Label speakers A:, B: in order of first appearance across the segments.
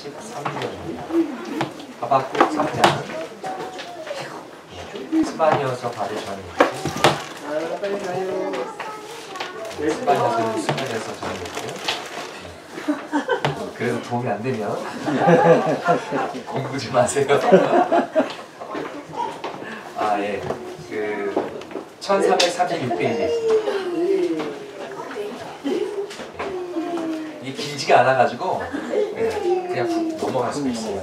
A: 13절 하박국 3장 스바니어서 바로 전이죠. 스바니어서는 스바니어서 전이고요. 그래도 도움이 안 되면 공부 좀 하세요. 아, 예. 그 1336페이지. 이게 길지가 않아가지고 그냥 훅 넘어갈 수 있어요.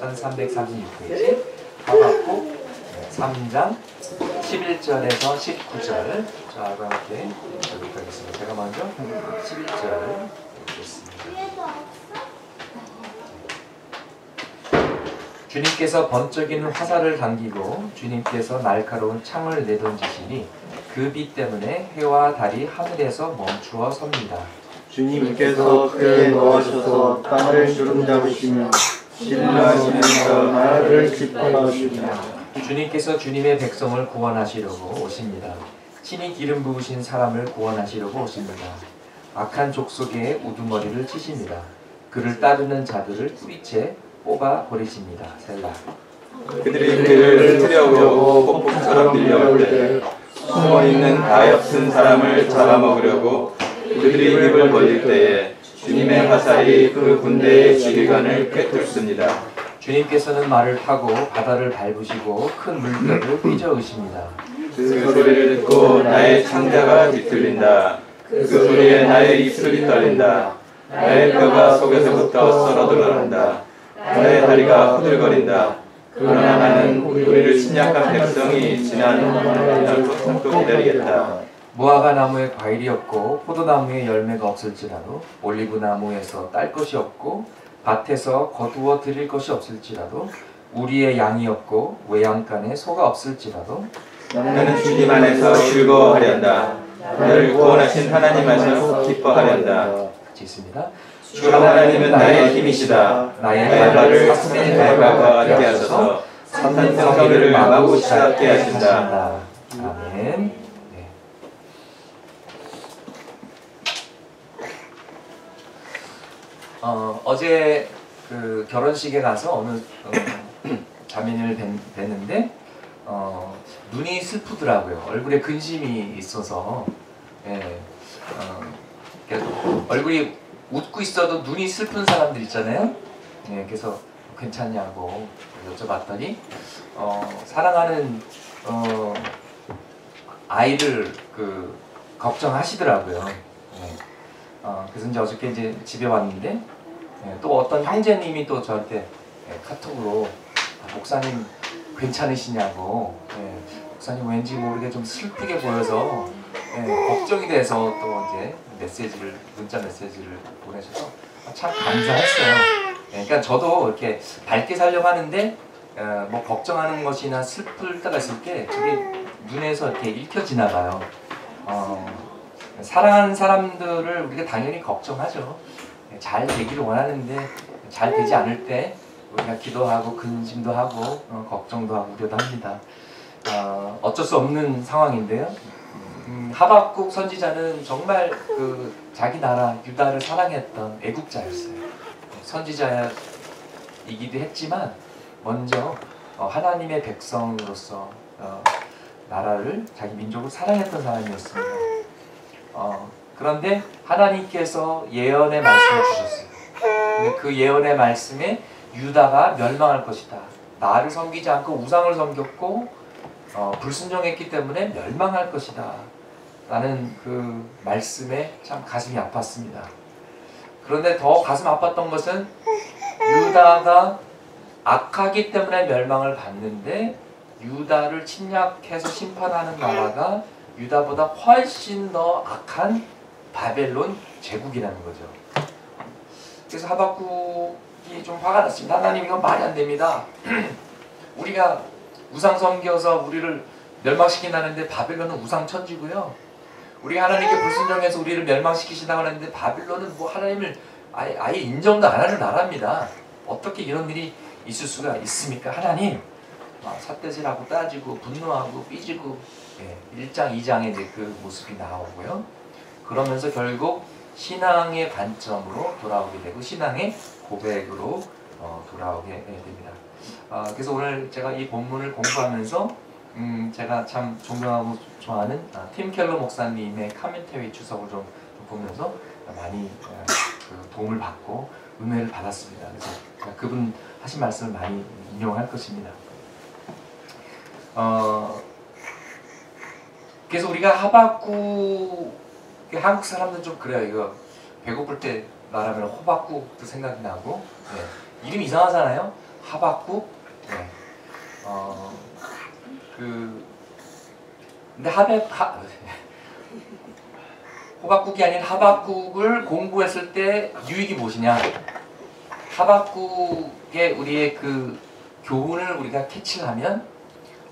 A: 1336페이지 하박국 3장 11절에서 19절. 자, 그럼 이렇게 읽도록 하겠습니다. 제가 먼저 11절 읽겠습니다. 주님께서 번쩍이는 화살을 당기고 주님께서 날카로운 창을 내던지시니 그 빛 때문에 해와 달이 하늘에서 멈추어 섭니다.
B: 주님께서 그에 놓으셔서 땅을 주름잡으시며 신뢰하시면서 나라를 기뻐하시며
A: 주님께서 주님의 백성을 구원하시려고 오십니다. 친히 기름 부으신 사람을 구원하시려고 오십니다. 악한 족속의 우두머리를 치십니다. 그를 따르는 자들을 뿌리채 뽑아 버리십니다. 셀라.
B: 그들이 그를 흩으려고 폭풍처럼 밀려올 때 숨어있는 가엾은 사람을 잡아먹으려고 그들이 입을 벌릴 때에 주님의 화살이 그 군대의 지휘관을 꿰뚫습니다.
A: 주님께서는 말을 타고 바다를 밟으시고 큰 물결을 휘저으십니다.
B: 그 소리를 듣고 나의 창자가 뒤틀린다. 그 소리에 나의 입술이 떨린다. 나의 뼈가 속에서부터 썰어 들어간다. 나의 다리가 후들거린다. 그러나 나는 우리를 침략한 백성이 지나는 날도 참고 기다리겠다.
A: 무화과 나무에 과일이 없고 포도나무에 열매가 없을지라도 올리브 나무에서 딸 것이 없고 밭에서 거두어 드릴 것이 없을지라도 우리의 양이 없고 외양간에 소가 없을지라도
B: 나는 주님 안에서 즐거워하련다. 나를 구원하신 하나님 안에서 기뻐하련다.
A: 있습니다.
B: 주 하나님은 나의 힘이시다. 나의 발을 사슴의 발과 같게 하셔서 산산 성기를 막고 시작게 하신다.
A: 아멘. 네. 어제 그 결혼식에 가서 어느 자매님을 뵀는데 눈이 슬프더라고요. 얼굴에 근심이 있어서. 예. 얼굴이 웃고 있어도 눈이 슬픈 사람들 있잖아요. 예, 그래서 괜찮냐고 여쭤봤더니 사랑하는 아이를 걱정하시더라고요. 예. 그래서 이제 어저께 이제 집에 왔는데 예, 또 어떤 형제님이 또 저한테 카톡으로 목사님 괜찮으시냐고. 예, 목사님 왠지 모르게 좀 슬프게 보여서 걱정이 돼서 또 이제 문자 메시지를 보내셔서 참 감사했어요. 그러니까 저도 이렇게 밝게 살려고 하는데 뭐 걱정하는 것이나 슬플 때가 있을 때 그게 눈에서 이렇게 읽혀 지나가요. 사랑하는 사람들을 우리가 당연히 걱정하죠. 잘 되기를 원하는데 잘 되지 않을 때 우리가 기도하고 근심도 하고 걱정도 하고 우려도 합니다. 어쩔 수 없는 상황인데요. 하박국 선지자는 정말 자기 나라 유다를 사랑했던 애국자였어요. 선지자이기도 했지만 먼저 하나님의 백성으로서 나라를 자기 민족을 사랑했던 사람이었습니다. 그런데 하나님께서 예언의 말씀을 주셨어요. 근데 그 예언의 말씀에 유다가 멸망할 것이다. 나를 섬기지 않고 우상을 섬겼고 불순종했기 때문에 멸망할 것이다 라는 그 말씀에 참 가슴이 아팠습니다. 그런데 더 가슴 아팠던 것은 유다가 악하기 때문에 멸망을 받는데 유다를 침략해서 심판하는 나라가 유다보다 훨씬 더 악한 바벨론 제국이라는 거죠. 그래서 하박국이 좀 화가 났습니다. 하나님 이건 말이 안 됩니다. 우리가 우상 섬겨서 우리를 멸망시킨다는데 바벨론은 우상 천지고요. 우리 하나님께 불순종해서 우리를 멸망시키신다고 하는데 바빌론은 뭐 하나님을 아예 인정도 안 하는 나라입니다. 어떻게 이런 일이 있을 수가 있습니까? 하나님 삿대질하고 따지고 분노하고 삐지고 1장 2장에 이제 그 모습이 나오고요. 그러면서 결국 신앙의 관점으로 돌아오게 되고 신앙의 고백으로 돌아오게 됩니다. 그래서 오늘 제가 이 본문을 공부하면서 제가 참 존경하고 좋아하는 팀 켈러 목사님의 카멘터리 주석을 좀 보면서 많이 그 도움을 받고 은혜를 받았습니다. 그래서 그분 하신 말씀을 많이 인용할 것입니다. 그래서 우리가 하박국, 한국 사람들은 좀 그래요. 이거 배고플 때 말하면 호박국도 생각이 나고, 네. 이름 이상하잖아요. 하박국. 네. 근데 호박국이 아닌 하박국을 공부했을 때 유익이 무엇이냐? 하박국의 우리의 그 교훈을 우리가 캐치를 하면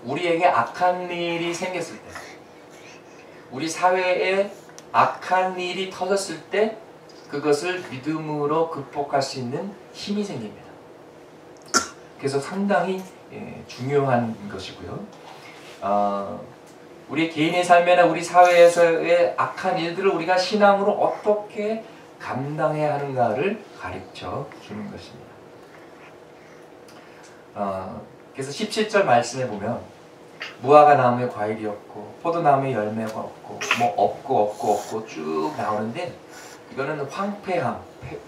A: 우리에게 악한 일이 생겼을 때, 우리 사회에 악한 일이 터졌을 때 그것을 믿음으로 극복할 수 있는 힘이 생깁니다. 그래서 상당히 중요한 것이고요. 우리 개인의 삶이나 우리 사회에서의 악한 일들을 우리가 신앙으로 어떻게 감당해야 하는가를 가르쳐 주는 것입니다. 그래서 17절 말씀에 보면 무화과 나무에 과일이 없고 포도나무에 열매가 없고 뭐 없고 쭉 나오는데 이거는 황폐함,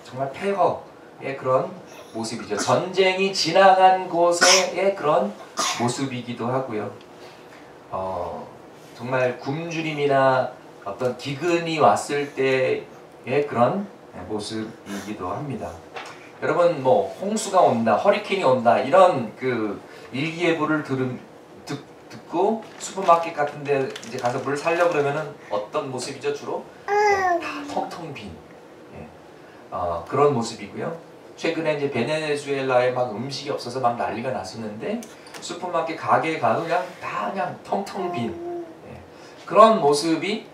A: 정말 폐허의 그런 모습이죠. 전쟁이 지나간 곳의 그런 모습이기도 하고요. 정말 굶주림이나 어떤 기근이 왔을 때의 그런 모습이기도 합니다. 여러분 뭐 홍수가 온다, 허리케인이 온다 이런 그 일기예보를 듣고 슈퍼마켓 같은데 이제 가서 물 사려 그러면은 어떤 모습이죠 주로? 다 텅텅 빈 그런 모습이고요. 최근에 이제 베네수엘라에 막 음식이 없어서 막 난리가 났었는데 슈퍼마켓 가게에 가도 그냥 텅텅 빈 그런 모습이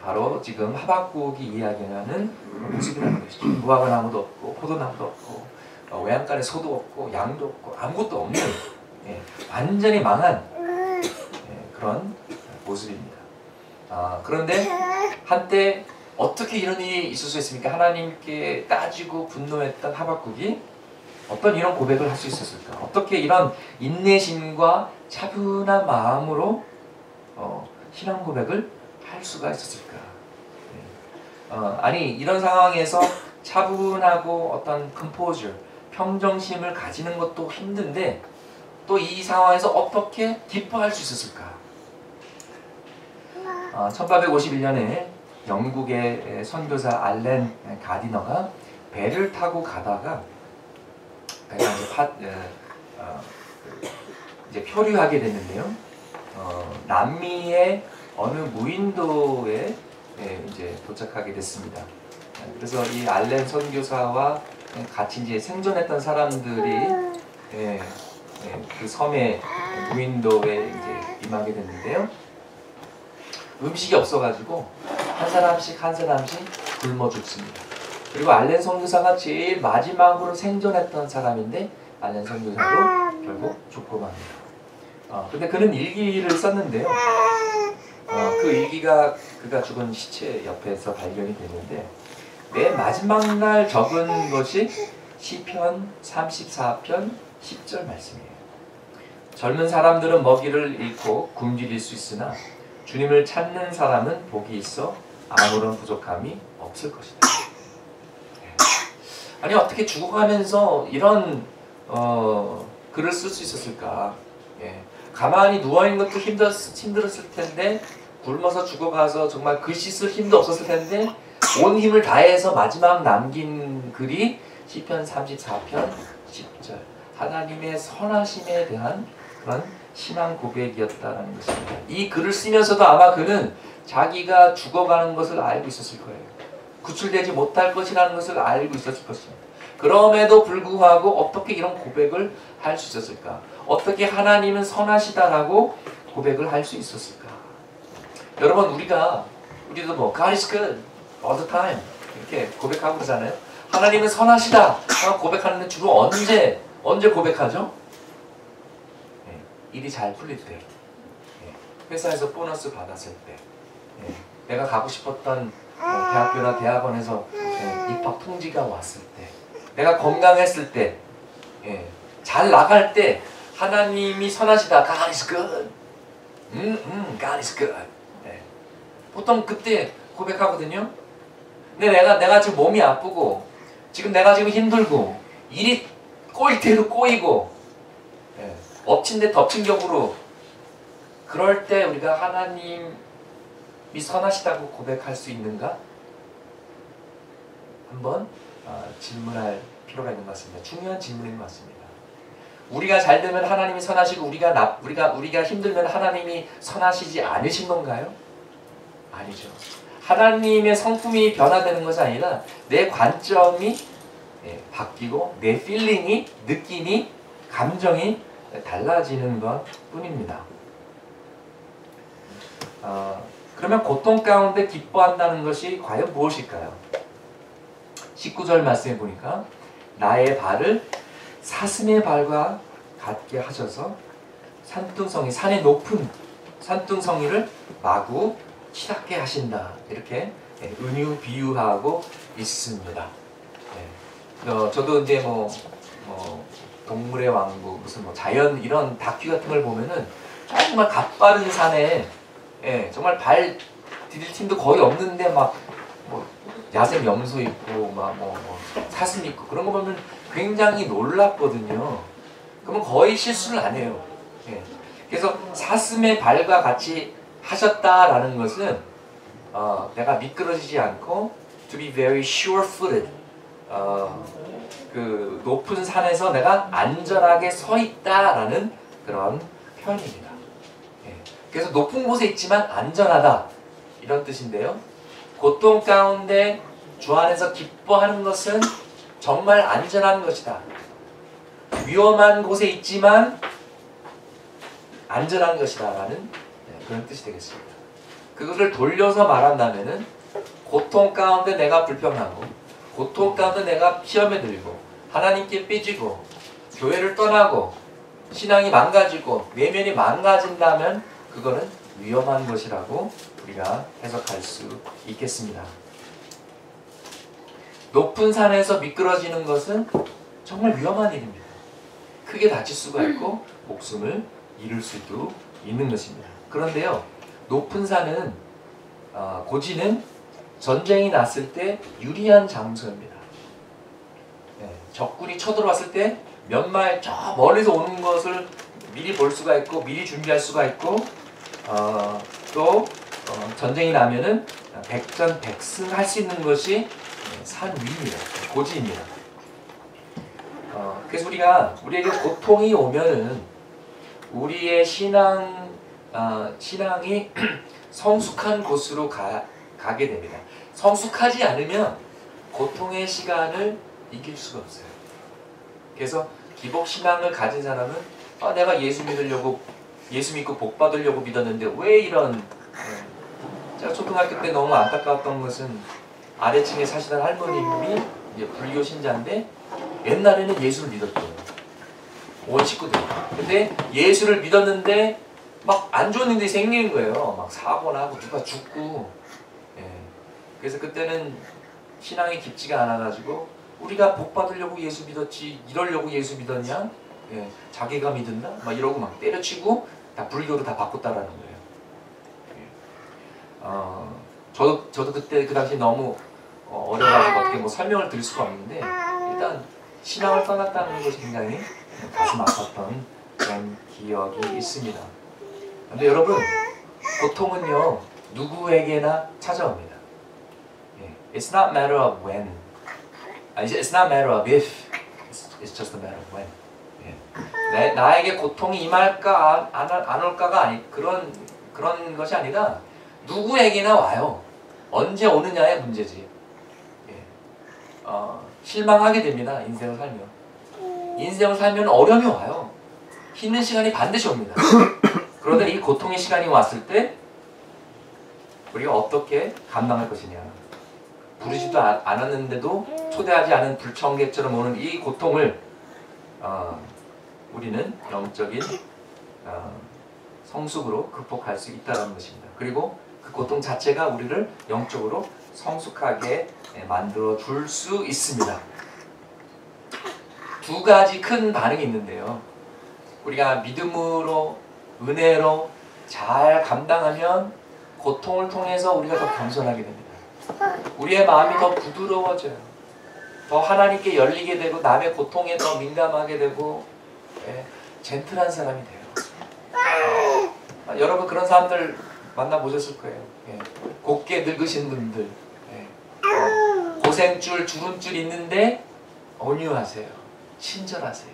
A: 바로 지금 하박국이 이야기하는 모습이라는 것이죠. 무화과 나무도 없고 포도나무도 없고 외양간에 소도 없고 양도 없고 아무것도 없는 완전히 망한 그런 모습입니다. 그런데 한때 어떻게 이런 일이 있을 수 있습니까? 하나님께 따지고 분노했던 하박국이 어떤 이런 고백을 할 수 있었을까? 어떻게 이런 인내심과 차분한 마음으로 신앙 고백을 할 수가 있었을까? 아니 이런 상황에서 차분하고 어떤 컴포저, 평정심을 가지는 것도 힘든데 또 이 상황에서 어떻게 기뻐할 수 있었을까? 1851년에 영국의 선교사 알렌 가디너가 배를 타고 가다가 이제 표류하게 됐는데요. 남미의 어느 무인도에 이제 도착하게 됐습니다. 그래서 이 알렌 선교사와 같이 이제 생존했던 사람들이 그 섬의 무인도에 이제 임하게 됐는데요. 음식이 없어가지고 한 사람씩 굶어 죽습니다. 그리고 알렌 선교사가 제일 마지막으로 생존했던 사람인데 알렌 선교사도 결국 죽고 맙니다. 근데 그는 일기를 썼는데요. 그 일기가 그가 죽은 시체 옆에서 발견이 됐는데 맨 마지막 날 적은 것이 시편 34편 10절 말씀이에요. 젊은 사람들은 먹이를 잃고 굶주릴 수 있으나 주님을 찾는 사람은 복이 있어 아무런 부족함이 없을 것이다. 아니 어떻게 죽어가면서 이런 글을 쓸 수 있었을까? 가만히 누워있는 것도 힘들었을 텐데 굶어서 죽어가서 정말 글씨 쓸 힘도 없었을 텐데 온 힘을 다해서 마지막 남긴 글이 시편 34편 10절 하나님의 선하심에 대한 그런 신앙 고백이었다는 것입니다. 이 글을 쓰면서도 아마 그는 자기가 죽어가는 것을 알고 있었을 거예요. 구출되지 못할 것이라는 것을 알고 있었을 것입니다. 그럼에도 불구하고 어떻게 이런 고백을 할 수 있었을까? 어떻게 하나님은 선하시다라고 고백을 할 수 있었을까? 여러분 우리도 뭐 God is good all the time 이렇게 고백하고 그러잖아요. 하나님은 선하시다 고백하는데 주로 언제 고백하죠? 일이 잘 풀릴 때, 회사에서 보너스 받았을 때, 내가 가고 싶었던 대학교나 대학원에서 입학 통지가 왔을 때, 내가 건강했을 때, 예, 잘 나갈 때 하나님이 선하시다. God is good. God is good. 예. 보통 그때 고백하거든요. 근데 내가 지금 몸이 아프고 지금 내가 지금 힘들고 일이 꼬일 대로 꼬이고 예, 엎친 데 덮친 격으로 그럴 때 우리가 하나님이 선하시다고 고백할 수 있는가? 한번 질문할 필요가 있는 것 같습니다. 중요한 질문인 것 같습니다. 우리가 잘 되면 하나님이 선하시고 우리가 힘들면 하나님이 선하시지 않으신 건가요? 아니죠. 하나님의 성품이 변화되는 것이 아니라 내 관점이 바뀌고 내 필링이, 느낌이, 감정이 달라지는 것 뿐입니다. 그러면 고통 가운데 기뻐한다는 것이 과연 무엇일까요? 19절 말씀해 보니까 나의 발을 사슴의 발과 같게 하셔서 산등성이, 산의 높은 산등성이를 마구 치닫게 하신다. 이렇게 은유 비유하고 있습니다. 저도 이제 뭐 동물의 왕국, 무슨 뭐 자연 이런 다큐 같은 걸 보면은 정말 가파른 산에 정말 발 디딜 틈도 거의 없는데 막 뭐 야생 염소 있고 막 뭐 사슴 있고 그런 거 보면 굉장히 놀랍거든요. 그러면 거의 실수를 안 해요. 그래서 사슴의 발과 같이 하셨다라는 것은 내가 미끄러지지 않고 to be very sure-footed, 그 높은 산에서 내가 안전하게 서 있다라는 그런 표현입니다. 그래서 높은 곳에 있지만 안전하다 이런 뜻인데요. 고통 가운데 주 안에서 기뻐하는 것은 정말 안전한 것이다. 위험한 곳에 있지만 안전한 것이다 라는 그런 뜻이 되겠습니다. 그것을 돌려서 말한다면은 고통 가운데 내가 불평하고 고통 가운데 내가 시험에 들고 하나님께 삐지고 교회를 떠나고 신앙이 망가지고 내면이 망가진다면 그거는 위험한 것이라고 우리가 해석할 수 있겠습니다. 높은 산에서 미끄러지는 것은 정말 위험한 일입니다. 크게 다칠 수가 있고 목숨을 잃을 수도 있는 것입니다. 그런데요, 높은 산은 고지는 전쟁이 났을 때 유리한 장소입니다. 적군이 쳐들어왔을 때 몇 마일 저 멀리서 오는 것을 미리 볼 수가 있고 미리 준비할 수가 있고 또 전쟁이 나면은 백전백승할 수 있는 것이 산 위입니다. 고지입니다. 그래서 우리에게 고통이 오면은 우리의 신앙이 성숙한 곳으로 가게 됩니다. 성숙하지 않으면 고통의 시간을 이길 수가 없어요. 그래서 기복 신앙을 가진 사람은 내가 예수 믿고 복 받으려고 믿었는데 왜 이런 제가 초등학교 때 너무 안타까웠던 것은 아래층에 사시던 할머님이 이제 불교 신자인데 옛날에는 예수를 믿었죠. 온 식구들. 근데 예수를 믿었는데 막 안 좋은 일이 생기는 거예요. 막 사고 나고 누가 죽고. 그래서 그때는 신앙이 깊지가 않아가지고 우리가 복 받으려고 예수 믿었지 이러려고 예수 믿었냐? 자기가 믿었나? 막 이러고 막 때려치고 다 불교로 다 바꿨다라는 거예요. 저도 그때 그 당시 너무 어려가지고 어떻게 뭐 설명을 드릴 수가 없는데 일단 신앙을 떠났다는 것이 굉장히 가슴 아팠던 그런 기억이 있습니다. 근데 여러분, 고통은요 누구에게나 찾아옵니다. It's not a matter of when. It's not a matter of if. It's just a matter of when. 나에게 고통이 임할까 안 올까가 아니 그런 것이 아니라 누구에게나 와요. 언제 오느냐의 문제지. 실망하게 됩니다. 인생을 살면 어려움이 와요. 힘든 시간이 반드시 옵니다. 그런데 이 고통의 시간이 왔을 때 우리가 어떻게 감당할 것이냐. 부르지도 않았는데도 초대하지 않은 불청객처럼 오는 이 고통을 우리는 영적인 성숙으로 극복할 수 있다는 것입니다. 그리고 그 고통 자체가 우리를 영적으로 성숙하게 만들어 줄 수 있습니다. 두 가지 큰 반응이 있는데요. 우리가 믿음으로 은혜로 잘 감당하면 고통을 통해서 우리가 더 겸손하게 됩니다. 우리의 마음이 더 부드러워져요. 더 하나님께 열리게 되고 남의 고통에 더 민감하게 되고 젠틀한 사람이 돼요. 여러분 그런 사람들 만나보셨을 거예요. 곱게 늙으신 분들 고생줄 주름줄 있는데 온유하세요. 친절하세요.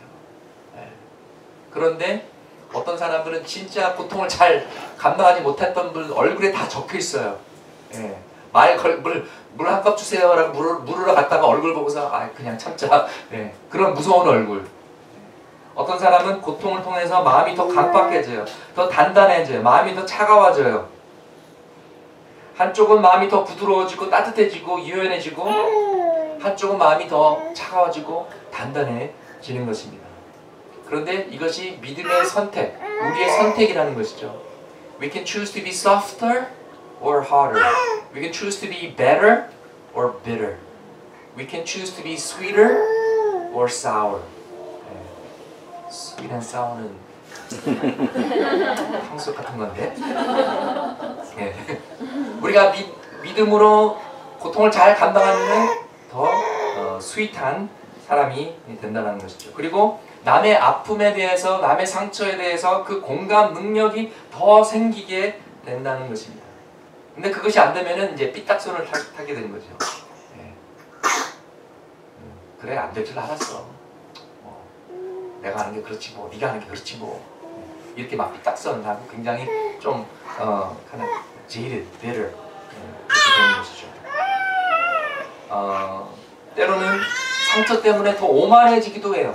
A: 그런데 어떤 사람들은 진짜 고통을 잘 감당하지 못했던 분 얼굴에 다 적혀 있어요. 물 한 컵 주세요라고 물으러 갔다가 얼굴 보고서 그냥 참자. 그런 무서운 얼굴. 어떤 사람은 고통을 통해서 마음이 더 강박해져요. 더 단단해져요. 마음이 더 차가워져요. 한쪽은 마음이 더 부드러워지고 따뜻해지고 유연해지고 한쪽은 마음이 더 차가워지고 단단해지는 것입니다. 그런데 이것이 믿음의 선택, 우리의 선택이라는 것이죠. We can choose to be softer or harder. We can choose to be better or bitter. We can choose to be sweeter or sour. sweet and sour는 탕수육 같은 건데. 우리가 믿음으로 고통을 잘 감당하면 더 스윗한 사람이 된다는 것이죠. 그리고 남의 아픔에 대해서 남의 상처에 대해서 그 공감 능력이 더 생기게 된다는 것입니다. 근데 그것이 안 되면은 이제 삐딱선을 타게 되는 거죠. 그래 안 될 줄 알았어. 내가 하는 게 그렇지 뭐, 네가 하는 게 그렇지 뭐. 이렇게 막 삐딱선을 하고 굉장히 좀 kind of jaded, bitter 이렇게 되는 것이죠. 때로는 상처 때문에 더 오만해지기도 해요.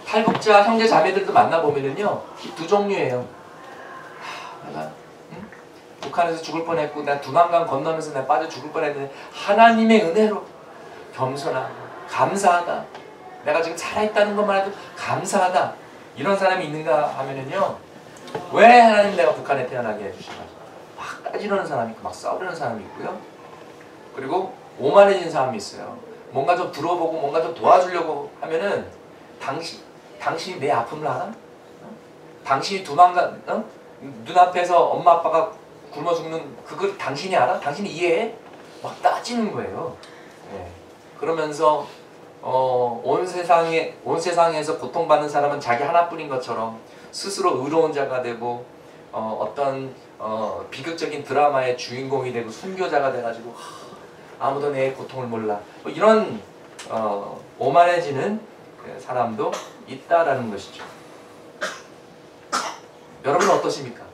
A: 탈북자 형제 자매들도 만나보면은요 두 종류예요. 내가 북한에서 죽을 뻔했고 내가 두만강 건너면서 내가 빠져 죽을 뻔했는데 하나님의 은혜로 겸손하고 감사하다. 내가 지금 살아있다는 것만 해도 감사하다. 이런 사람이 있는가 하면은요 왜 하나님 내가 북한에 태어나게 해주시나 막 따지려는 사람이 있고 막 싸우려는 사람이 있고요. 그리고 오만해진 사람이 있어요. 뭔가 좀 들어보고 뭔가 좀 도와주려고 하면은 당신이 내 아픔을 알아? 당신이 두만강 눈앞에서 엄마 아빠가 굶어 죽는 그걸 당신이 알아? 당신이 이해해? 막 따지는 거예요. 그러면서 온 세상에서 고통받는 사람은 자기 하나뿐인 것처럼 스스로 의로운 자가 되고 어떤 비극적인 드라마의 주인공이 되고 순교자가 돼가지고 아무도 내 고통을 몰라. 뭐 이런 오만해지는 사람도 있다라는 것이죠. 여러분은 어떠십니까?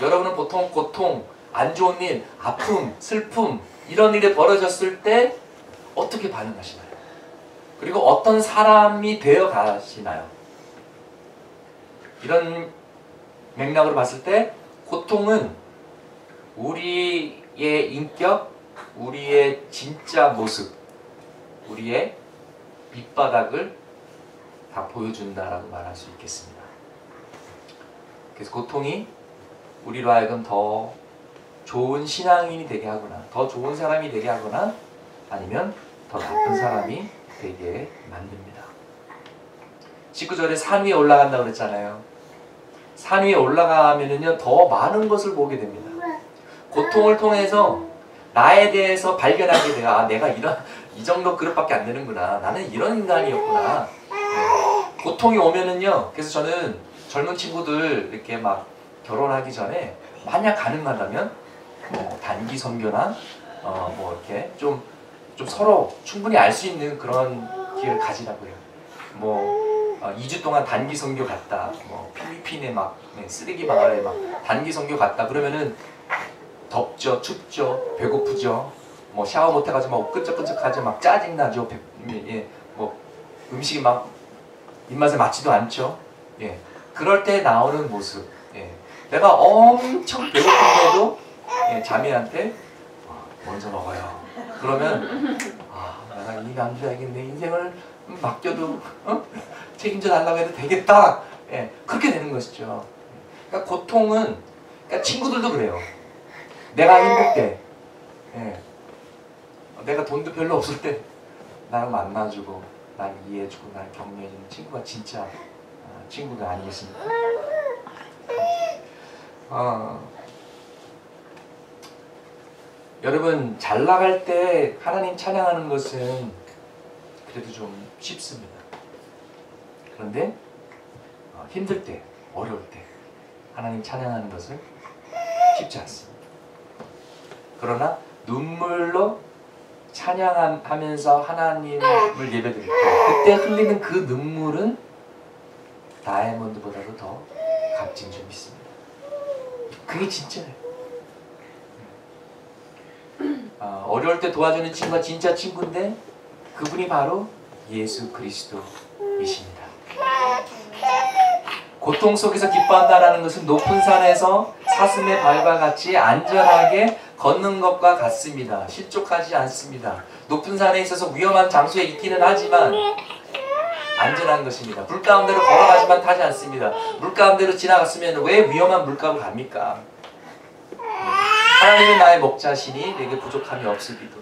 A: 여러분은 보통 고통, 안 좋은 일, 아픔, 슬픔 이런 일이 벌어졌을 때 어떻게 반응하시나요? 그리고 어떤 사람이 되어 가시나요? 이런 맥락으로 봤을 때 고통은 우리의 인격, 우리의 진짜 모습, 우리의 밑바닥을 다 보여준다라고 말할 수 있겠습니다. 그래서 고통이 우리로 하여금 더 좋은 신앙인이 되게 하거나 더 좋은 사람이 되게 하거나 아니면 더 나쁜 사람이 되게 만듭니다. 19절에 산 위에 올라간다고 그랬잖아요. 산 위에 올라가면은요 더 많은 것을 보게 됩니다. 고통을 통해서 나에 대해서 발견하게 돼요. 내가 이 정도 그릇밖에 안 되는구나. 나는 이런 인간이었구나. 고통이 오면은요. 그래서 저는 젊은 친구들 이렇게 막 결혼하기 전에 만약 가능하다면 단기 선교나 뭐 이렇게 좀 서로 충분히 알 수 있는 그런 기회를 가지라고 해요. 뭐 2주 동안 단기 선교 갔다. 뭐 필리핀에 막 쓰레기 마을에 막 단기 선교 갔다. 그러면은 덥죠, 춥죠, 배고프죠. 뭐 샤워 못 해가지고 막 끈적끈적하죠, 막 짜증 나죠. 뭐 음식이 막 입맛에 맞지도 않죠. 그럴 때 나오는 모습. 내가 엄청 배고픈데도 자매한테 먼저 먹어요. 그러면 내가 이 남자에게 내 인생을 맡겨도 책임져 달라고 해도 되겠다. 그렇게 되는 것이죠. 그러니까 고통은 그러니까 친구들도 그래요. 내가 행복해. 내가 돈도 별로 없을 때 나를 만나주고 날 이해해주고 날 격려해주는 친구가 진짜 친구가 아니겠습니까? 여러분 잘 나갈 때 하나님 찬양하는 것은 그래도 좀 쉽습니다. 그런데 힘들 때, 어려울 때 하나님 찬양하는 것은 쉽지 않습니다. 그러나 눈물로 찬양하면서 하나님을 예배드릴 때 그때 흘리는 그 눈물은 다이아몬드보다도 더 값진 줄 믿습니다. 그게 진짜예요. 어려울 때 도와주는 친구가 진짜 친구인데 그분이 바로 예수 그리스도이십니다. 고통 속에서 기뻐한다는 것은 높은 산에서 사슴의 발과 같이 안전하게 걷는 것과 같습니다. 실족하지 않습니다. 높은 산에 있어서 위험한 장소에 있기는 하지만 안전한 것입니다. 물 가운데로 걸어가지만 타지 않습니다. 물 가운데로 지나갔으면 왜 위험한 물가로 갑니까? 하나님은 나의 목자시니 내게 부족함이 없으리로다.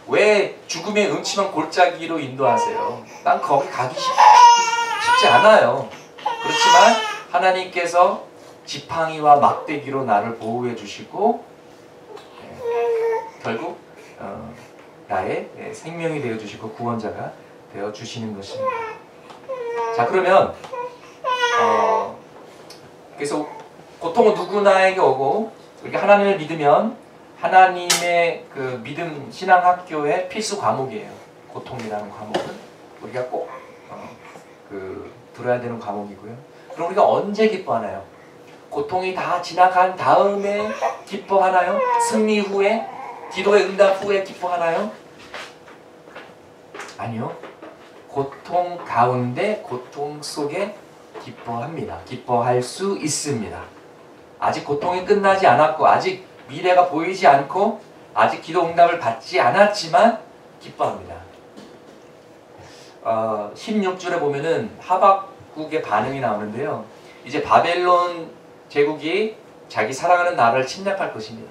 A: 왜 죽음의 음침한 골짜기로 인도하세요? 난 거기 가기 쉽지 않아요. 그렇지만 하나님께서 지팡이와 막대기로 나를 보호해 주시고 결국 나의 생명이 되어 주시고 구원자가 되어 주시는 것입니다. 자, 그러면 그래서 고통은 누구나에게 오고 우리가 하나님을 믿으면 하나님의 그 믿음 신앙학교의 필수 과목이에요. 고통이라는 과목은 우리가 꼭 들어야 되는 과목이고요. 그럼 우리가 언제 기뻐하나요? 고통이 다 지나간 다음에 기뻐하나요? 승리 후에? 기도의 응답 후에 기뻐하나요? 아니요. 고통 가운데 고통 속에 기뻐합니다. 기뻐할 수 있습니다. 아직 고통이 끝나지 않았고 아직 미래가 보이지 않고 아직 기도 응답을 받지 않았지만 기뻐합니다. 16절에 보면은 하박국의 반응이 나오는데요. 이제 바벨론 제국이 자기 사랑하는 나라를 침략할 것입니다.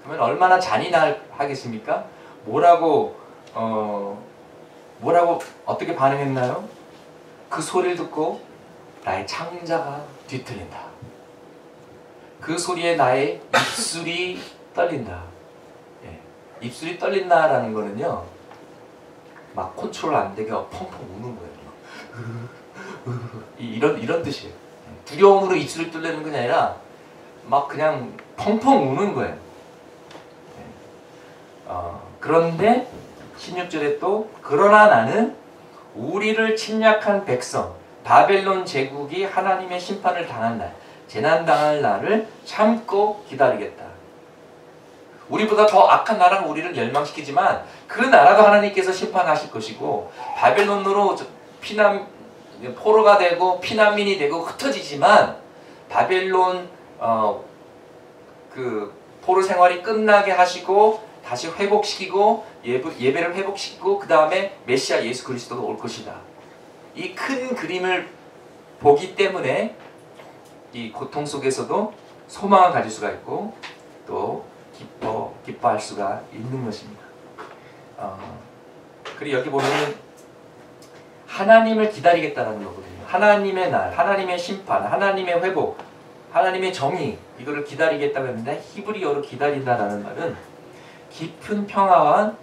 A: 그러면 얼마나 잔인하겠습니까? 뭐라고 어떻게 반응했나요? 그 소리를 듣고 나의 창자가 뒤틀린다. 그 소리에 나의 입술이 떨린다. 예. 입술이 떨린다라는 거는요, 막 컨트롤 안 되게 펑펑 우는 거예요. 이런 뜻이에요. 두려움으로 입술을 뚫리는 게 아니라 막 그냥 펑펑 우는 거예요. 그런데 16절에 또 그러나 나는 우리를 침략한 백성 바벨론 제국이 하나님의 심판을 당한 날 재난당할 날을 참고 기다리겠다. 우리보다 더 악한 나라가 우리를 멸망시키지만 그 나라도 하나님께서 심판하실 것이고 바벨론으로 포로가 되고 피난민이 되고 흩어지지만 바벨론 그 포로 생활이 끝나게 하시고 다시 회복시키고 예배를 회복시키고 그 다음에 메시아 예수 그리스도가 올 것이다. 이 큰 그림을 보기 때문에 이 고통 속에서도 소망을 가질 수가 있고 또 기뻐할 수가 있는 것입니다. 그리고 여기 보면은 하나님을 기다리겠다는 거거든요. 하나님의 날, 하나님의 심판, 하나님의 회복, 하나님의 정의 이거를 기다리겠다고 했는데 히브리어로 기다린다라는 말은 깊은 평화와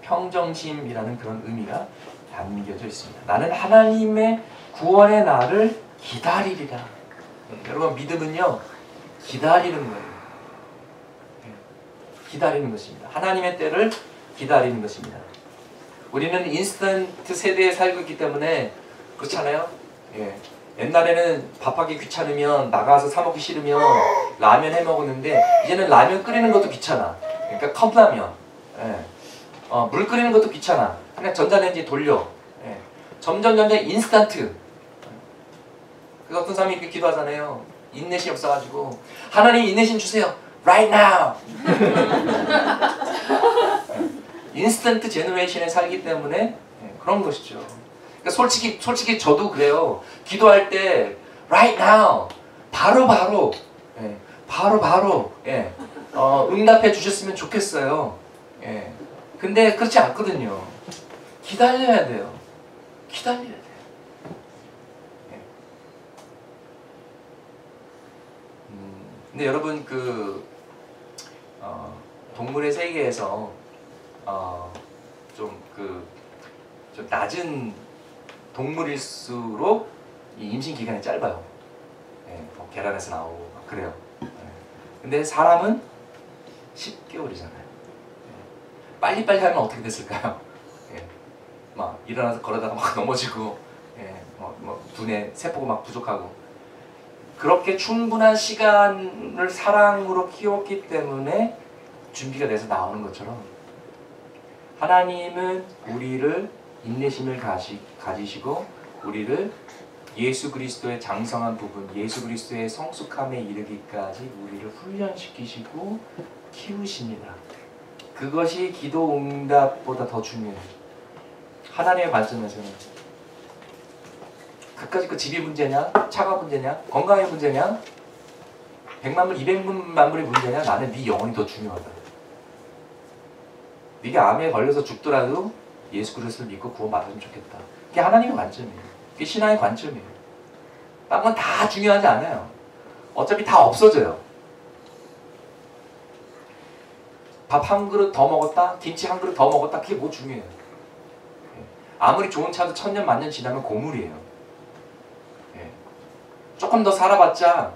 A: 평정심이라는 그런 의미가 담겨져 있습니다. 나는 하나님의 구원의 날을 기다리리라. 여러분 믿음은요 기다리는 거예요. 기다리는 것입니다. 하나님의 때를 기다리는 것입니다. 우리는 인스턴트 세대에 살고 있기 때문에 그렇잖아요. 예. 옛날에는 밥하기 귀찮으면 나가서 사 먹기 싫으면 라면 해 먹었는데 이제는 라면 끓이는 것도 귀찮아. 그러니까 컵라면. 예. 물 끓이는 것도 귀찮아. 그냥 전자레인지 돌려. 예. 점점 인스턴트. 그 어떤 사람이 이렇게 기도하잖아요. 인내심이 없어가지고 하나님 인내심 주세요. Right now. 인스턴트 제너레이션에 살기 때문에 그런 것이죠. 그러니까 솔직히 저도 그래요. 기도할 때 right now 바로 응답해 주셨으면 좋겠어요. 근데 그렇지 않거든요. 기다려야 돼요. 기다려야 돼요. 예. 근데 여러분 동물의 세계에서 좀 낮은 동물일수록 이 임신 기간이 짧아요. 예, 뭐 계란에서 나오고 막 그래요. 예. 근데 사람은 10개월이잖아요. 예. 빨리빨리 하면 어떻게 됐을까요? 예. 막 일어나서 걸어다가 막 넘어지고, 예. 두뇌 세포가 막 부족하고. 그렇게 충분한 시간을 사랑으로 키웠기 때문에 준비가 돼서 나오는 것처럼 하나님은 우리를 인내심을 가지시고 우리를 예수 그리스도의 장성한 부분, 예수 그리스도의 성숙함에 이르기까지 우리를 훈련시키시고 키우십니다. 그것이 기도 응답보다 더 중요해요. 하나님의 말씀에서는 그까짓 그 집이 문제냐, 차가 문제냐, 건강의 문제냐, 100만불, 200만불의 문제냐, 나는 네 영혼이 더 중요하다. 네가 암에 걸려서 죽더라도 예수 그리스도를 믿고 구원받으면 좋겠다. 그게 하나님의 관점이에요. 그게 신앙의 관점이에요. 딴 건 다 중요하지 않아요. 어차피 다 없어져요. 밥 한 그릇 더 먹었다, 김치 한 그릇 더 먹었다, 그게 뭐 중요해요. 아무리 좋은 차도 1000년 만년 지나면 고물이에요. 조금 더 살아봤자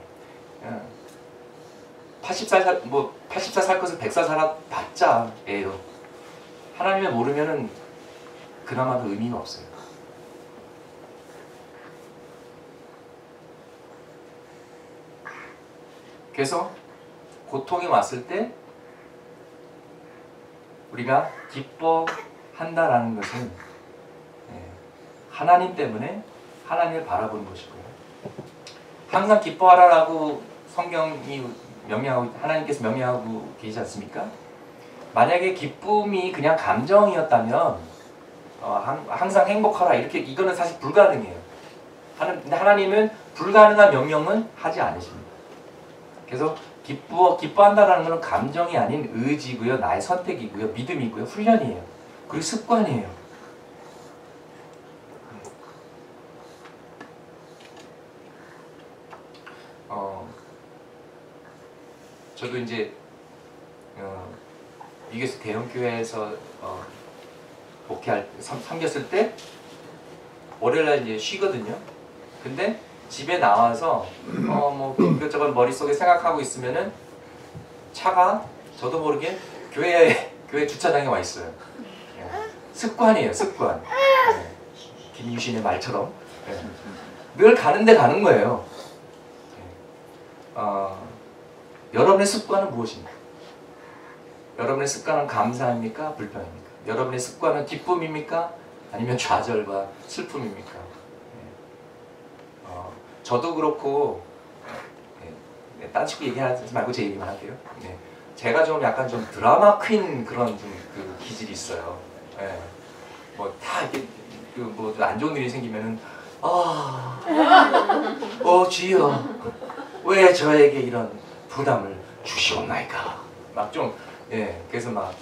A: 80살 살 것을 100살 살아봤자 예요. 하나님을 모르면은 그나마도 의미가 없어요. 그래서 고통이 왔을 때 우리가 기뻐한다라는 것은 하나님 때문에 하나님을 바라보는 것이고요. 항상 기뻐하라라고 성경이 명령하고 하나님께서 명령하고 계시지 않습니까? 만약에 기쁨이 그냥 감정이었다면 항상 행복하라 이렇게 이거는 사실 불가능해요. 근데 하나님은 불가능한 명령은 하지 않으십니다. 그래서 기뻐한다라는 것은 감정이 아닌 의지고요, 나의 선택이고요, 믿음이고요, 훈련이에요. 그리고 습관이에요. 저도 이제 미국에서 대형 교회에서 목회할 섬겼을 때 월요일날 이제 쉬거든요. 근데 집에 나와서 뭐 이것저것 머릿속에 생각하고 있으면은 차가 저도 모르게 교회 주차장에 와 있어요. 습관이에요, 습관. 김유신의 말처럼 늘 가는데 가는 거예요. 여러분의 습관은 무엇입니까? 여러분의 습관은 감사입니까? 불평입니까? 여러분의 습관은 기쁨입니까? 아니면 좌절과 슬픔입니까? 저도 그렇고 딴 친구 얘기하지 말고 제 얘기만 할게요. 제가 좀 약간 좀 드라마 퀸 그런 좀 그 기질이 있어요. 뭐 다 이렇게 뭐 안 좋은 일이 생기면은 주여 왜 저에게 이런 부담을 주시옵나이까? 막 좀 그래서 막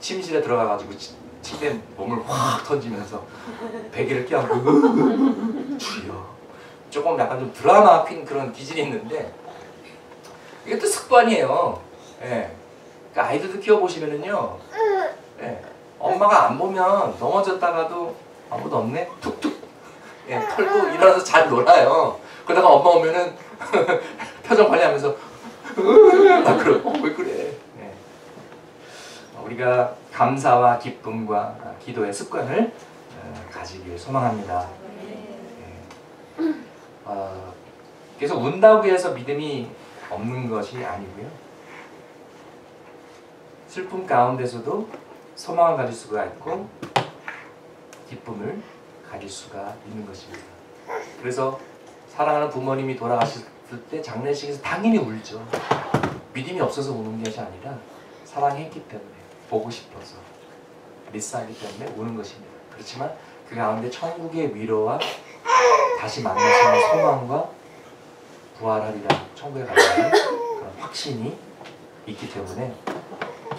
A: 침실에 들어가가지고 침대에 몸을 확 던지면서 베개를 껴안고 주여. 조금 약간 좀 드라마 퀸 그런 기질이 있는데 이게 또 습관이에요. 그러니까 아이들도 키워보시면은요, 엄마가 안 보면 넘어졌다가도 아무도 없네? 툭툭 털고 일어나서 잘 놀아요. 그러다가 엄마 오면은 표정 관리하면서 그러고 왜 그래? 우리가 감사와 기쁨과 기도의 습관을 가지길 소망합니다. 그래서 운다고 해서 믿음이 없는 것이 아니고요. 슬픔 가운데서도 소망을 가질 수가 있고 기쁨을 가질 수가 있는 것입니다. 그래서 사랑하는 부모님이 돌아가셨을 때 장례식에서 당연히 울죠. 믿음이 없어서 우는 것이 아니라 사랑했기 때문에, 보고 싶어서, 미스하기 때문에 우는 것입니다. 그렇지만 그 가운데 천국의 위로와 다시 만나시는 소망과 부활하리라, 천국에 가리라는 그런 확신이 있기 때문에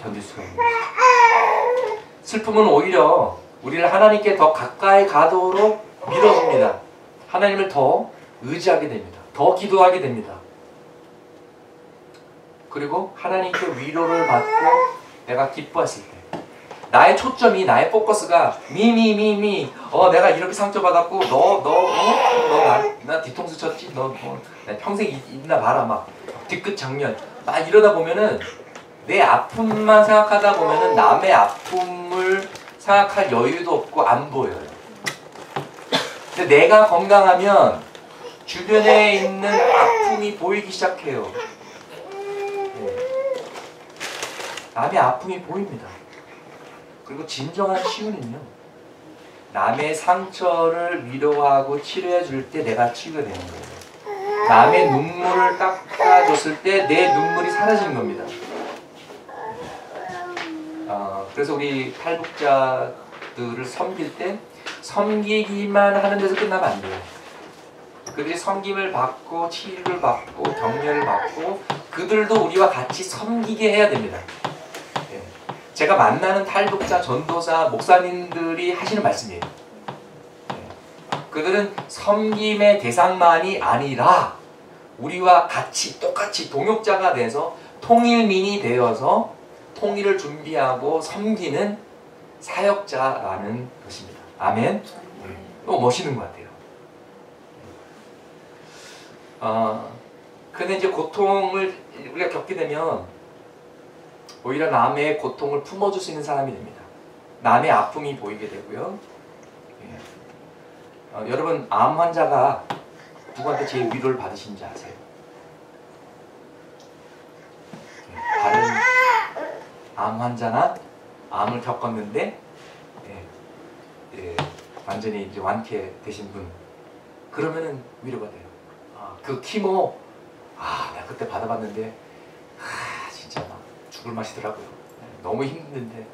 A: 견딜 수가 있는 것입니다. 슬픔은 오히려 우리를 하나님께 더 가까이 가도록 밀어줍니다. 하나님을 더 의지하게 됩니다. 더 기도하게 됩니다. 그리고 하나님께 위로를 받고 내가 기뻐했을 때 나의 초점이, 나의 포커스가 내가 이렇게 상처받았고 나 뒤통수 쳤지, 나 평생 있나 봐라, 막 뒤끝 장면 막 이러다 보면은 내 아픔만 생각하다 보면은 남의 아픔을 생각할 여유도 없고 안 보여요. 근데 내가 건강하면 주변에 있는 아픔이 보이기 시작해요. 남의 아픔이 보입니다. 그리고 진정한 치유는요, 남의 상처를 위로하고 치료해 줄 때 내가 치유가 되는 거예요. 남의 눈물을 닦아줬을 때 내 눈물이 사라지는 겁니다. 그래서 우리 탈북자들을 섬길 때 섬기기만 하는 데서 끝나면 안 돼요. 그들이 섬김을 받고 치유를 받고 격려를 받고 그들도 우리와 같이 섬기게 해야 됩니다. 제가 만나는 탈북자, 전도사, 목사님들이 하시는 말씀이에요. 그들은 섬김의 대상만이 아니라 우리와 같이 똑같이 동역자가 돼서 통일민이 되어서 통일을 준비하고 섬기는 사역자라는 것입니다. 아멘. 너무 멋있는 것 같아요. 근데 이제 고통을 우리가 겪게 되면 오히려 남의 고통을 품어줄 수 있는 사람이 됩니다. 남의 아픔이 보이게 되고요. 여러분, 암 환자가 누구한테 제일 위로를 받으신지 아세요? 다른 암 환자나 암을 겪었는데 완전히 이제 완쾌되신 분, 그러면은 위로가 돼요. 그 키모, 내가 그때 받아봤는데 진짜 막 죽을 맛이더라고요. 너무 힘든데.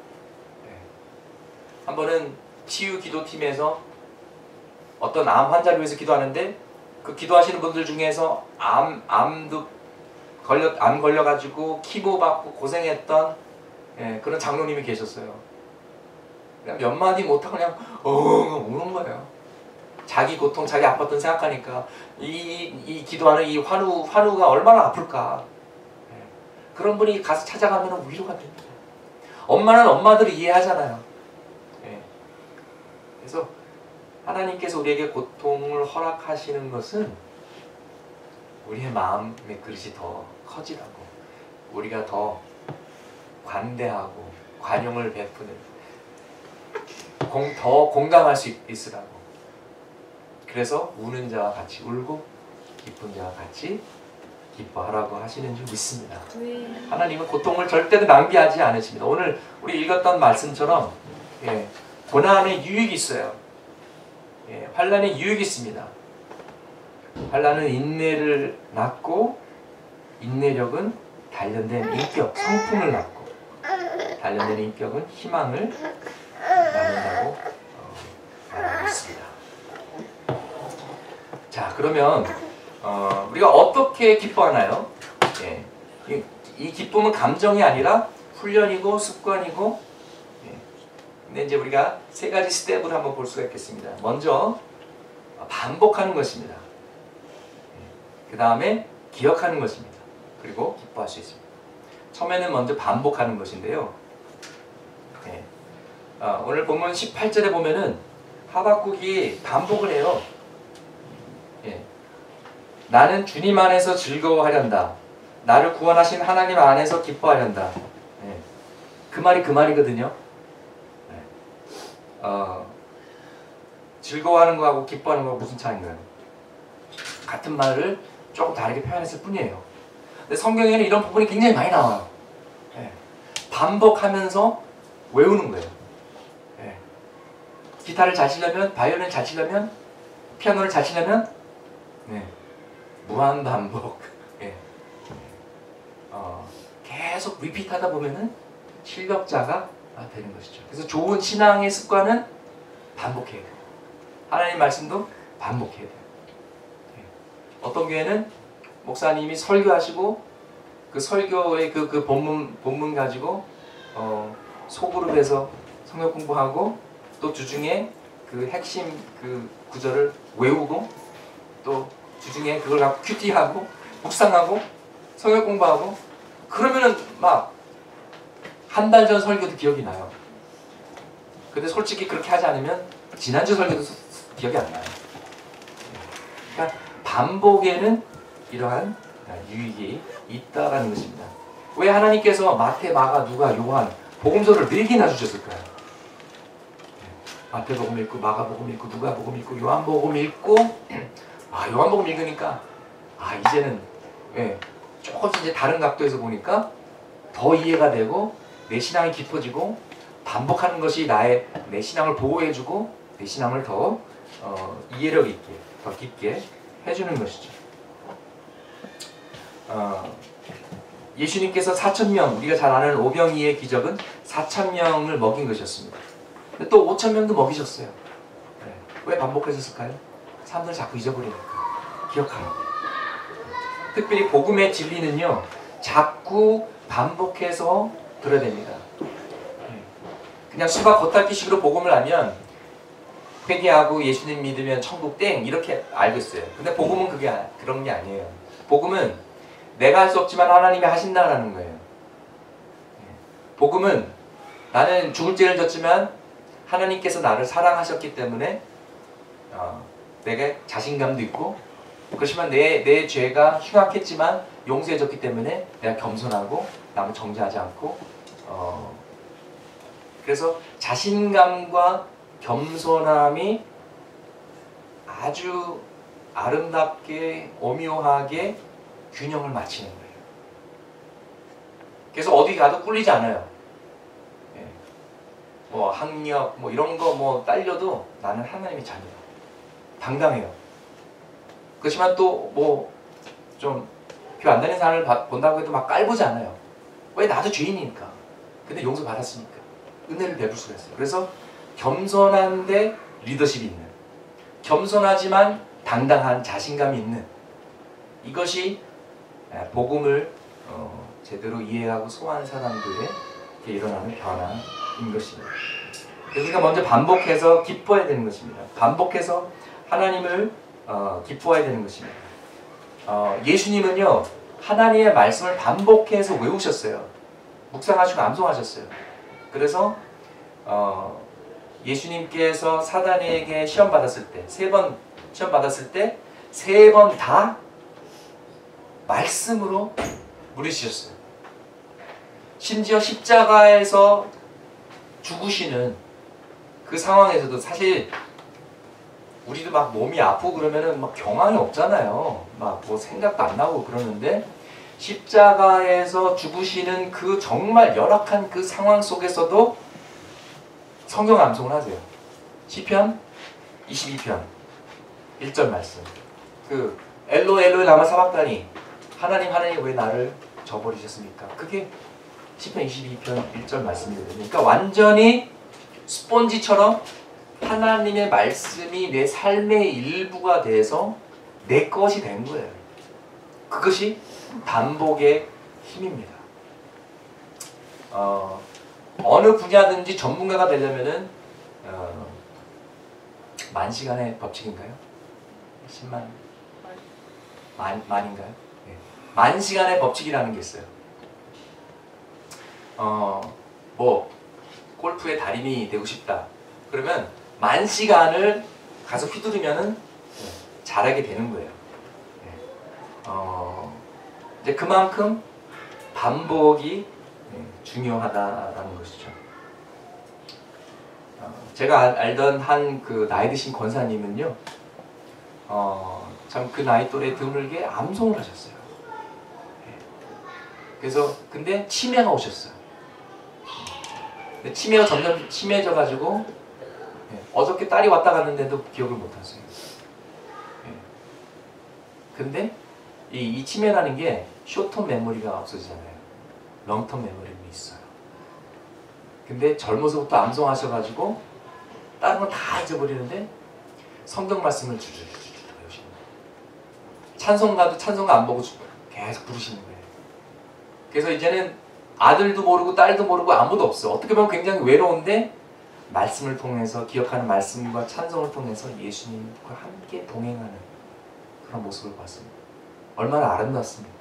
A: 한 번은 치유 기도팀에서 어떤 암 환자를 위해서 기도하는데 그 기도하시는 분들 중에서 암 걸려가지고 키모 받고 고생했던 그런 장로님이 계셨어요. 그냥 몇 마디 못하고 그냥 우는 거예요. 자기 고통, 자기 아팠던 생각하니까 이 기도하는 이 환우가 얼마나 아플까. 그런 분이 가서 찾아가면 위로가 됩니다. 엄마는 엄마들을 이해하잖아요. 그래서 하나님께서 우리에게 고통을 허락하시는 것은 우리의 마음의 그릇이 더 커지라고, 우리가 더 관대하고 관용을 베푸는, 더 공감할 수 있으라고. 그래서 우는 자와 같이 울고 기쁜 자와 같이 기뻐하라고 하시는 줄 믿습니다. 하나님은 고통을 절대로 낭비하지 않으십니다. 오늘 우리 읽었던 말씀처럼 고난의 유익이 있어요. 환난의 유익이 있습니다. 환난은 인내를 낳고, 인내력은 단련된 인격, 성품을 낳고, 단련된 인격은 희망을 낳는다고 말하고 있습니다. 자, 그러면 우리가 어떻게 기뻐하나요? 이 기쁨은 감정이 아니라 훈련이고 습관이고, 근데 이제 우리가 세 가지 스텝으로 한번 볼 수가 있겠습니다. 먼저 반복하는 것입니다. 그 다음에 기억하는 것입니다. 그리고 기뻐할 수 있습니다. 처음에는 먼저 반복하는 것인데요. 오늘 본문 18절에 보면은 하박국이 반복을 해요. 나는 주님 안에서 즐거워하련다. 나를 구원하신 하나님 안에서 기뻐하련다. 그 말이 그 말이거든요. 즐거워하는 거하고 기뻐하는 거하고 무슨 차이인가요? 같은 말을 조금 다르게 표현했을 뿐이에요. 근데 성경에는 이런 부분이 굉장히 많이 나와요. 반복하면서 외우는 거예요. 기타를 잘 치려면, 바이올린을 잘 치려면, 피아노를 잘 치려면 무한 반복. 계속 리피트하다 보면은 실력자가 되는 것이죠. 그래서 좋은 신앙의 습관은 반복해야 돼요. 하나님 말씀도 반복해야 돼요. 어떤 교회는 목사님이 설교하시고 그 설교의 그 본문 가지고 소그룹에서 성경 공부하고 또 주중에 그 핵심 그 구절을 외우고 또 주중에 그걸 갖고 큐티하고 묵상하고 성역 공부하고 그러면은 막 한 달 전 설교도 기억이 나요. 근데 솔직히 그렇게 하지 않으면 지난주 설교도 기억이 안 나요. 그러니까 반복에는 이러한 유익이 있다라는 것입니다. 왜 하나님께서 마태, 마가, 누가, 요한 복음서를 4개나 주셨을까요? 마태복음 읽고 마가복음 읽고 누가복음 읽고 요한복음 읽고 요한복음 읽으니까 이제는 조금씩 이제 다른 각도에서 보니까 더 이해가 되고 내 신앙이 깊어지고 반복하는 것이 내 신앙을 보호해주고 내 신앙을 더 이해력 있게 더 깊게 해주는 것이죠. 예수님께서 4,000명, 우리가 잘 아는 오병이의 기적은 4,000명을 먹인 것이었습니다. 근데 또 5,000명도 먹이셨어요. 왜 반복하셨을까요? 사람들 자꾸 잊어버리니까. 기억하라고. 특별히 복음의 진리는요, 자꾸 반복해서 들어야 됩니다. 그냥 수박 겉핥기식으로 복음을 하면 회개하고 예수님 믿으면 천국 땡 이렇게 알겠어요. 근데 복음은 그런 게 아니에요. 복음은 내가 할 수 없지만 하나님이 하신다라는 거예요. 복음은 나는 죽을 죄를 졌지만 하나님께서 나를 사랑하셨기 때문에 내게 자신감도 있고 그렇지만 내 죄가 흉악했지만 용서해줬기 때문에 내가 겸손하고 남을 정죄하지 않고 그래서 자신감과 겸손함이 아주 아름답게 오묘하게 균형을 맞추는 거예요. 그래서 어디 가도 꿀리지 않아요. 뭐 학력 뭐 이런 거 뭐 딸려도 나는 하나님의 자녀다. 당당해요. 그렇지만 또 뭐 좀 교회 안 다니는 사람을 본다고 해도 막 깔보지 않아요. 왜? 나도 죄인이니까. 근데 용서 받았으니까. 은혜를 베풀 수가 있어요. 그래서 겸손한데 리더십이 있는, 겸손하지만 당당한 자신감이 있는, 이것이 복음을 제대로 이해하고 소화하는 사람들의 일어나는 변화인 것입니다. 그래서 우리가 먼저 반복해서 기뻐해야 되는 것입니다. 반복해서 하나님을 기뻐해야 되는 것입니다. 예수님은요, 하나님의 말씀을 반복해서 외우셨어요. 묵상하시고 암송하셨어요. 그래서 예수님께서 사단에게 시험 받았을 때, 3번 시험 받았을 때 3번 다 말씀으로 물으셨어요. 심지어 십자가에서 죽으시는 그 상황에서도 사실 우리도 막 몸이 아프고 그러면은 막 경황이 없잖아요. 막 뭐 생각도 안 나고 그러는데 십자가에서 죽으시는 그 정말 열악한 그 상황 속에서도 성경 암송을 하세요. 시편 22편 1절 말씀. 그 엘로이 엘로이 라마 사박다니, 하나님 왜 나를 저버리셨습니까? 그게 시편 22편 1절 말씀이거든요. 그러니까 완전히 스폰지처럼 하나님의 말씀이 내 삶의 일부가 돼서 내 것이 된 거예요. 그것이 반복의 힘입니다. 어느 분야든지 전문가가 되려면은 만 시간의 법칙인가요? 10만 만인가요? 네. 만 시간의 법칙이라는 게 있어요. 뭐 골프의 달인이 되고 싶다. 그러면 만 시간을 가서 휘두르면은 잘하게 되는 거예요. 이제 그만큼 반복이 중요하다라는 것이죠. 제가 알던 한 그 나이 드신 권사님은요, 참 그 나이 또래 드물게 암송을 하셨어요. 그래서 근데 치매가 오셨어요. 근데 치매가 점점 심해져가지고 어저께 딸이 왔다 갔는데도 기억을 못하세요. 근데 이 치매라는 게 숏텀 메모리가 없어지잖아요. 롱텀 메모리가 있어요. 근데 젊어서부터 암송하셔가지고 다른 건 다 잊어버리는데 성경 말씀을 주르르 배우시는 거예요. 찬송가도 찬송가 안 보고 계속 부르시는 거예요. 그래서 이제는 아들도 모르고 딸도 모르고 아무도 없어. 어떻게 보면 굉장히 외로운데 말씀을 통해서 기억하는 말씀과 찬송을 통해서 예수님과 함께 동행하는 그런 모습을 봤습니다. 얼마나 아름답습니까?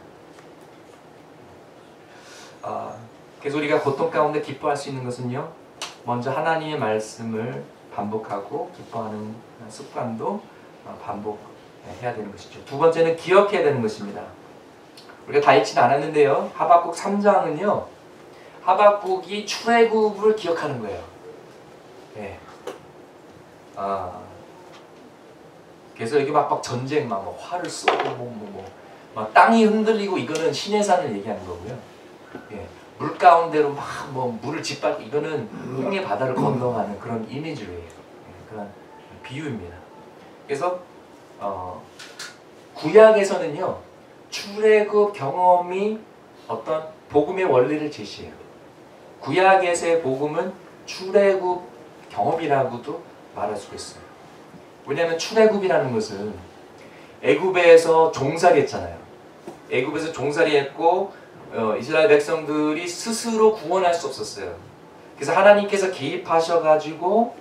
A: 그래서 우리가 고통 가운데 기뻐할 수 있는 것은요, 먼저 하나님의 말씀을 반복하고 기뻐하는 습관도 반복해야 되는 것이죠. 두 번째는 기억해야 되는 것입니다. 우리가 다 읽지는 않았는데요, 하박국 3장은요 하박국이 출애굽을 기억하는 거예요. 네. 그래서 여기 막 전쟁 막 활을 쏘고 막 땅이 흔들리고, 이거는 신의 산을 얘기하는 거고요. 예. 물 가운데로 막 물을 짓밟고, 이거는 홍해 바다를 건너가는 그런 이미지예요. 예. 그런 비유입니다. 그래서 구약에서는요 출애굽 경험이 어떤 복음의 원리를 제시해요. 구약에서의 복음은 출애굽 경험이라고도 말할 수 있어요. 왜냐하면 출애굽이라는 것은 애굽에서 종살이했잖아요. 애굽에서 종살이했고 이스라엘 백성들이 스스로 구원할 수 없었어요. 그래서 하나님께서 개입하셔가지고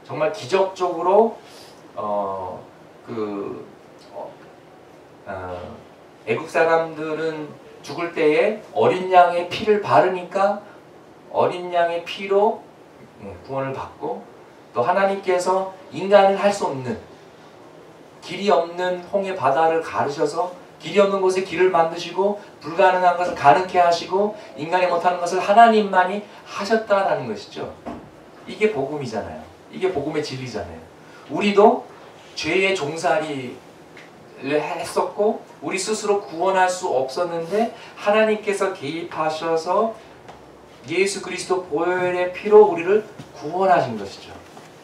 A: 정말 기적적으로 애굽 사람들은 죽을 때에 어린 양의 피를 바르니까 어린 양의 피로 구원을 받고, 또 하나님께서 인간은 할 수 없는, 길이 없는 홍해 바다를 가르셔서 길이 없는 곳에 길을 만드시고 불가능한 것을 가능케 하시고 인간이 못하는 것을 하나님만이 하셨다라는 것이죠. 이게 복음이잖아요. 이게 복음의 진리잖아요. 우리도 죄의 종살이를 했었고 우리 스스로 구원할 수 없었는데 하나님께서 개입하셔서 예수 그리스도 보혈의 피로 우리를 구원하신 것이죠.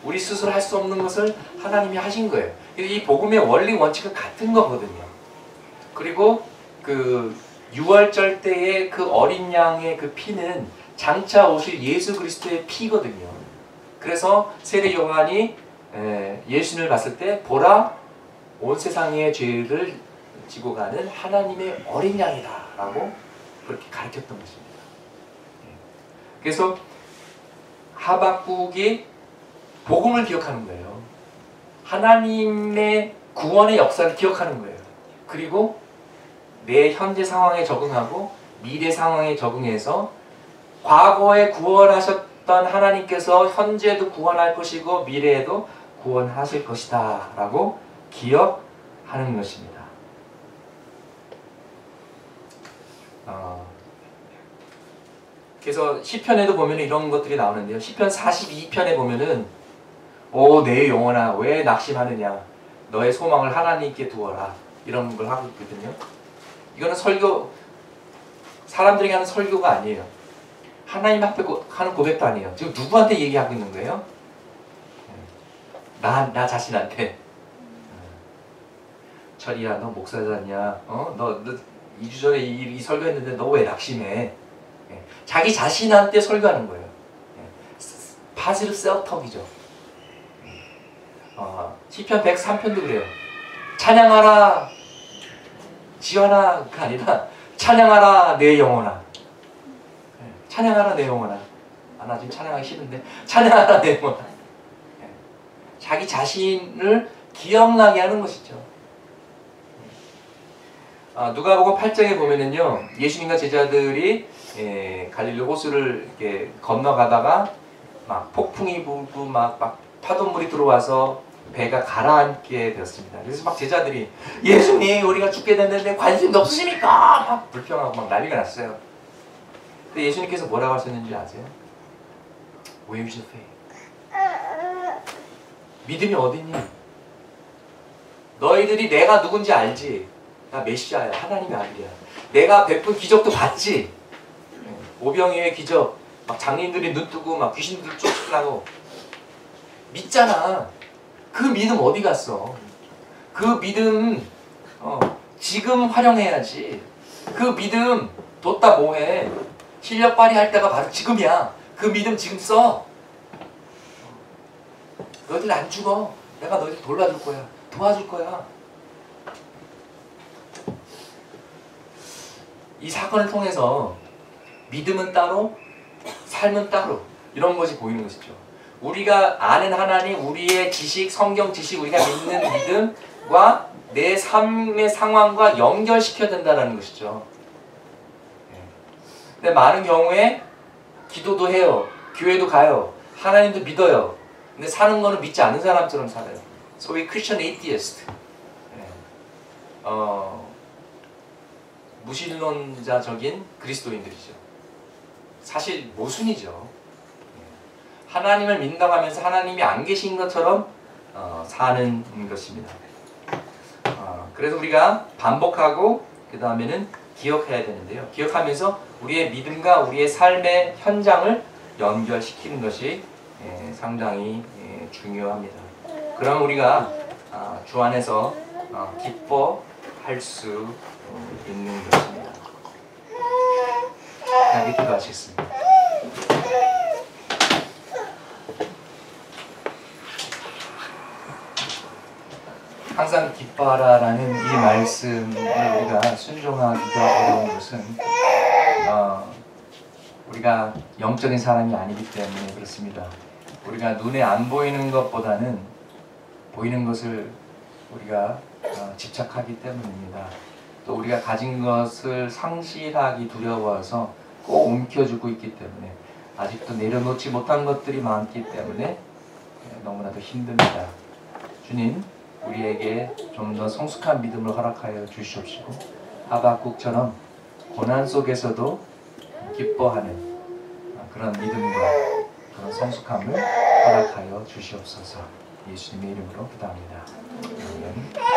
A: 우리 스스로 할 수 없는 것을 하나님이 하신 거예요. 이 복음의 원리 원칙은 같은 거거든요. 그리고 그 유월절 때의 그 어린 양의 그 피는 장차 오실 예수 그리스도의 피거든요. 그래서 세례 요한이 예수님을 봤을 때 보라, 온 세상의 죄를 지고 가는 하나님의 어린 양이다 라고 그렇게 가르쳤던 것입니다. 그래서 하박국이 복음을 기억하는 거예요. 하나님의 구원의 역사를 기억하는 거예요. 그리고 내 현재 상황에 적응하고 미래 상황에 적응해서 과거에 구원하셨던 하나님께서 현재도 구원할 것이고 미래에도 구원하실 것이다 라고 기억하는 것입니다. 그래서 시편에도 보면 이런 것들이 나오는데요. 시편 42편에 보면은 오 내 영혼아 왜 낙심하느냐, 너의 소망을 하나님께 두어라, 이런 걸 하고 있거든요. 이거는 설교, 사람들에게 하는 설교가 아니에요. 하나님 앞에 하는 고백도 아니에요. 지금 누구한테 얘기하고 있는 거예요? 나 자신한테. 철이야 너 목사잖냐, 너 2주 전에 이 설교했는데 너 왜 낙심해? 자기 자신한테 설교하는 거예요. 파지르 셀톡이죠. 시편 103편도 그래요. 찬양하라 지연아가 아니라 찬양하라 내 영혼아. 찬양하라 내 영혼아. 나 지금 찬양하기 싫은데 찬양하라 내 영혼아. 자기 자신을 기억나게 하는 것이죠. 누가복음 8장에 보면은요, 예수님과 제자들이 갈릴리 호수를 이렇게 건너가다가 막 폭풍이 불고 막 파도물이 들어와서 배가 가라앉게 되었습니다. 그래서 막 제자들이 예수님 우리가 죽게 됐는데 관심도 없으십니까? 막 불평하고 막 난리가 났어요. 근데 예수님께서 뭐라고 하셨는지 아세요? Where is your faith? 믿음이 어딨니? 너희들이 내가 누군지 알지? 나 메시아야, 하나님의 아들이야. 내가 베푼 기적도 봤지? 오병이어의 기적, 막 장인들이 눈 뜨고 막 귀신들 쫓아나고 믿잖아. 그 믿음 어디 갔어? 그 믿음 지금 활용해야지. 그 믿음 뒀다 뭐해? 실력 발휘할 때가 바로 지금이야. 그 믿음 지금 써. 너희들 안 죽어. 내가 너희들 돌봐줄 거야. 도와줄 거야. 이 사건을 통해서 믿음은 따로, 삶은 따로, 이런 것이 보이는 것이죠. 우리가 아는 하나님, 우리의 지식, 성경 지식, 우리가 믿는 믿음과 내 삶의 상황과 연결시켜야 된다는 것이죠. 근데 많은 경우에 기도도 해요. 교회도 가요. 하나님도 믿어요. 근데 사는 거는 믿지 않는 사람처럼 살아요. 소위 크리스천 에이티스트. 무신론자적인 그리스도인들이죠. 사실 모순이죠. 하나님을 믿는다고 하면서 하나님이 안 계신 것처럼 사는 것입니다. 그래서 우리가 반복하고 그 다음에는 기억해야 되는데요. 기억하면서 우리의 믿음과 우리의 삶의 현장을 연결시키는 것이 상당히 중요합니다. 그럼 우리가 주 안에서 기뻐할 수 있는 것입니다. 함께 기도하시겠습니다. 항상 기뻐하라라는 이 말씀을 우리가 순종하기가 어려운 것은 우리가 영적인 사람이 아니기 때문에 그렇습니다. 우리가 눈에 안 보이는 것보다는 보이는 것을 우리가 집착하기 때문입니다. 또 우리가 가진 것을 상실하기 두려워서 꼭 움켜쥐고 있기 때문에 아직도 내려놓지 못한 것들이 많기 때문에 너무나도 힘듭니다. 주님, 우리에게 좀 더 성숙한 믿음을 허락하여 주시옵시고 하박국처럼 고난 속에서도 기뻐하는 그런 믿음과 그런 성숙함을 허락하여 주시옵소서. 예수님의 이름으로 기도합니다. 아멘.